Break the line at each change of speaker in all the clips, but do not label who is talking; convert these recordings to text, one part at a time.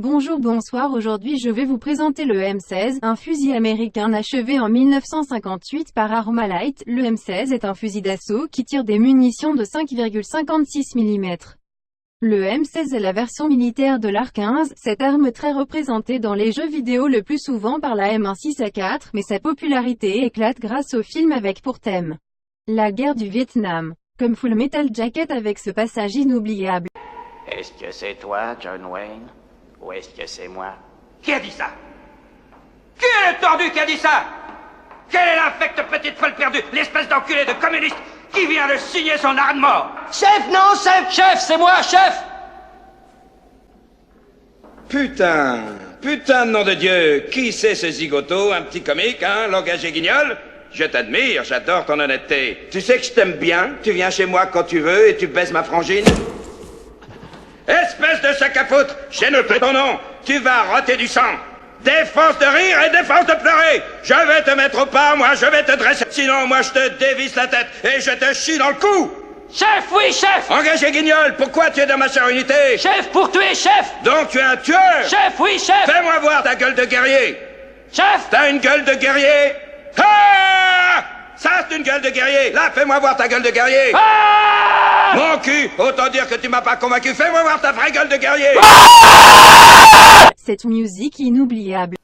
Bonjour bonsoir, aujourd'hui je vais vous présenter le M16, un fusil américain achevé en 1958 par Armalite. Le M16 est un fusil d'assaut qui tire des munitions de 5,56 mm. Le M16 est la version militaire de l'AR-15, cette arme très représentée dans les jeux vidéo le plus souvent par la M16A4, mais sa popularité éclate grâce au film avec pour thème la guerre du Vietnam, comme Full Metal Jacket avec ce passage inoubliable.
Est-ce que c'est toi, John Wayne? Ou est-ce que c'est moi?
Qui a dit ça? Qui est le tordu qui a dit ça? Quelle est l'infecte petite folle perdue, l'espèce d'enculé de communiste qui vient de signer son arrêt de mort?
Chef, non, chef!
Chef, c'est moi, chef!
Putain de nom de Dieu, qui c'est ce zigoto, un petit comique, hein, langage et guignol? Je t'admire, j'adore ton honnêteté. Tu sais que je t'aime bien, tu viens chez moi quand tu veux et tu baises ma frangine? Espèce de sac à foutre, j'ai noté ton nom, tu vas roter du sang. Défense de rire et défense de pleurer. Je vais te mettre au pas, moi je vais te dresser, sinon moi je te dévisse la tête et je te chie dans le cou.
Chef, oui, chef!
Engagé guignol, pourquoi tu es dans ma chère unité?
Chef, pour tuer, chef!
Donc tu es un tueur?
Chef, oui, chef!
Fais-moi voir ta gueule de guerrier.
Chef!
T'as une gueule de guerrier? Ah! Ça c'est une gueule de guerrier. Là, fais-moi voir ta gueule de guerrier.
Ah!
Mon cul, autant dire que tu m'as pas convaincu. Fais-moi voir ta vraie gueule de guerrier.
Cette musique inoubliable.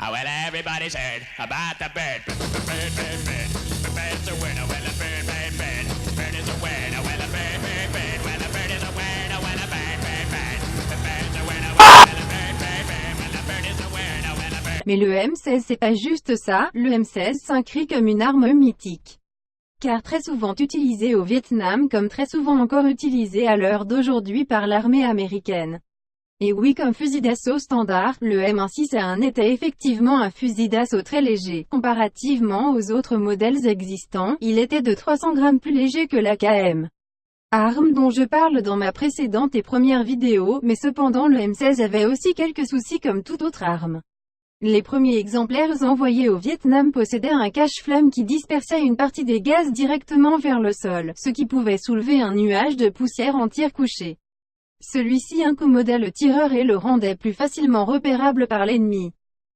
Oh, well, everybody's heard about the bird. Bird, bird, bird. The bird's a winner. Well, a bird, bird, bird. Bird is a winner. Well, a bird, bird, bird. Well, a bird is a winner. Well, a bird, bird, bird. The bird's a winner. Well, a bird, bird, bird. Well, a bird is a winner. Well, a bird.
Mais le M16 c'est pas juste ça, le M16 s'inscrit comme une arme mythique. Car très souvent utilisé au Vietnam comme très souvent encore utilisé à l'heure d'aujourd'hui par l'armée américaine. Et oui, comme fusil d'assaut standard, le M16A1 était effectivement un fusil d'assaut très léger. Comparativement aux autres modèles existants, il était de 300 grammes plus léger que l'AKM. Arme dont je parle dans ma précédente et première vidéo, mais cependant le M16 avait aussi quelques soucis comme toute autre arme. Les premiers exemplaires envoyés au Vietnam possédaient un cache-flamme qui dispersait une partie des gaz directement vers le sol, ce qui pouvait soulever un nuage de poussière en tir couché. Celui-ci incommodait le tireur et le rendait plus facilement repérable par l'ennemi.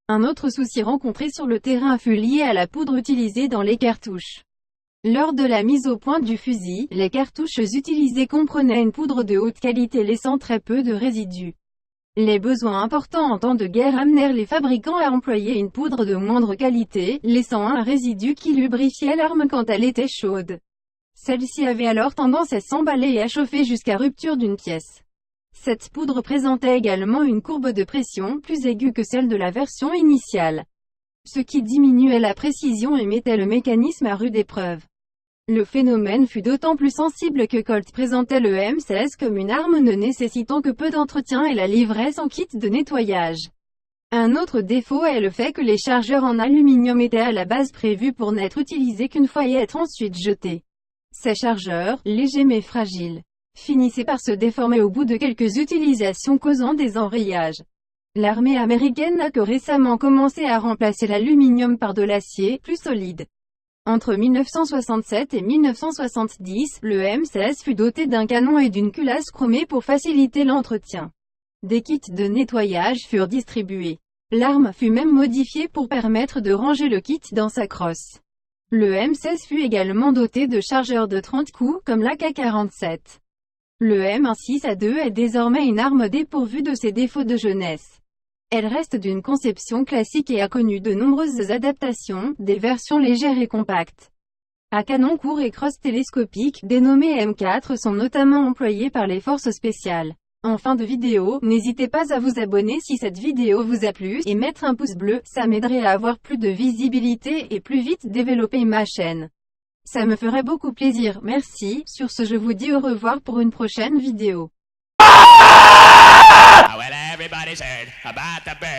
Un autre souci rencontré sur le terrain fut lié à la poudre utilisée dans les cartouches. Lors de la mise au point du fusil, les cartouches utilisées comprenaient une poudre de haute qualité laissant très peu de résidus. Les besoins importants en temps de guerre amenèrent les fabricants à employer une poudre de moindre qualité, laissant un résidu qui lubrifiait l'arme quand elle était chaude. Celle-ci avait alors tendance à s'emballer et à chauffer jusqu'à rupture d'une pièce. Cette poudre présentait également une courbe de pression plus aiguë que celle de la version initiale, ce qui diminuait la précision et mettait le mécanisme à rude épreuve. Le phénomène fut d'autant plus sensible que Colt présentait le M16 comme une arme ne nécessitant que peu d'entretien et la livrait sans kit de nettoyage. Un autre défaut est le fait que les chargeurs en aluminium étaient à la base prévus pour n'être utilisés qu'une fois et être ensuite jetés. Ces chargeurs, légers mais fragiles, finissaient par se déformer au bout de quelques utilisations causant des enrayages. L'armée américaine n'a que récemment commencé à remplacer l'aluminium par de l'acier, plus solide. Entre 1967 et 1970, le M16 fut doté d'un canon et d'une culasse chromée pour faciliter l'entretien. Des kits de nettoyage furent distribués. L'arme fut même modifiée pour permettre de ranger le kit dans sa crosse. Le M16 fut également doté de chargeurs de 30 coups, comme l'AK-47. Le M16A2 est désormais une arme dépourvue de ses défauts de jeunesse. Elle reste d'une conception classique et a connu de nombreuses adaptations, des versions légères et compactes. À canon court et crosse télescopique, dénommées M4 sont notamment employées par les forces spéciales. En fin de vidéo, n'hésitez pas à vous abonner si cette vidéo vous a plu, et mettre un pouce bleu, ça m'aiderait à avoir plus de visibilité et plus vite développer ma chaîne. Ça me ferait beaucoup plaisir, merci. Sur ce je vous dis au revoir pour une prochaine vidéo.
Oh, well, everybody's heard about the bird.